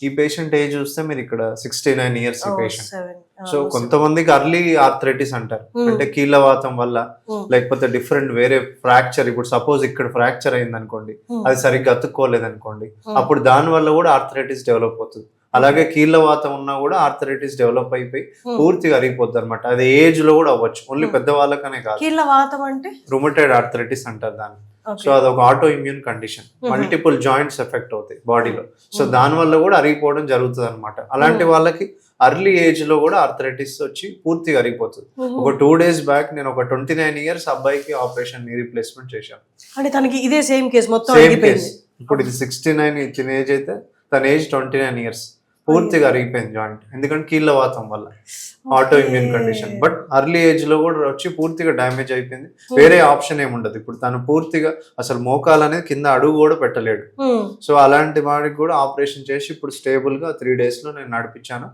ఈ patient age చూస్తే మీరు ఇక్కడ 69 ఇయర్స్ ఈ పేషెంట్. 7. సో కొంతమందికి అర్లీ ఆర్థరైటిస్ అంటారు, అంటే కీళ్ళవాతం వల్ల లేకపోతే డిఫరెంట్ వేరే ఫ్రాక్చర్. ఇప్పుడు సపోజ్ ఇక్కడ ఫ్రాక్చర్ అయింది అనుకోండి, అది సరిగ్గా అతుక్కోలేదు అనుకోండి, అప్పుడు దాని వల్ల కూడా ఆర్థరైటిస్ డెవలప్ అవుతుంది. అలాగే కీళ్ళవాతం ఉన్నా కూడా ఆర్థరైటిస్ డెవలప్ అయిపోయి పూర్తిగా అరిగిపోద్ది అనమాట. అది ఏజ్ లో కూడా అవ్వచ్చు, ఓన్లీ పెద్దవాళ్ళకనే కాదు. కీళ్ళవాతం అంటే రుమటైడ్ ఆర్థరైటిస్ అంటారు దాన్ని. సో అది ఒక auto immune condition, multiple joints effect అవుతాయి బాడీలో. సో దాని వల్ల కూడా అరిగిపోవడం జరుగుతుంది అనమాట. అలాంటి వాళ్ళకి అర్లీ ఏజ్ లో కూడా ఆర్థరైటిస్ వచ్చి పూర్తిగా అరిగిపోతుంది. ఒక 2 days బ్యాక్ నేను ఒక 29 ఇయర్స్ అబ్బాయికి ఆపరేషన్ నీ రీప్లేస్మెంట్ చేశాను. అంటే తనకి ఇదే సేమ్ కేసు మొత్తం సేమ్ కేసు. ఇప్పుడు ఇది 69 ఇచ్చిన ఏజ్ అయితే తన ఏజ్ 29 ఇయర్స్, పూర్తిగా అరిగిపోయింది జాయింట్. ఎందుకంటే కీళ్ళవాతం వల్ల auto immune condition. But early age లో కూడా వచ్చి పూర్తిగా డ్యామేజ్ అయిపోయింది. వేరే ఆప్షన్ ఏముండదు. ఇప్పుడు తను పూర్తిగా అసలు మోకాలు అనేది కింద అడుగు కూడా పెట్టలేడు. సో అలాంటి వాడికి కూడా ఆపరేషన్ చేసి ఇప్పుడు స్టేబుల్ గా 3 days లో నేను నడిపించాను.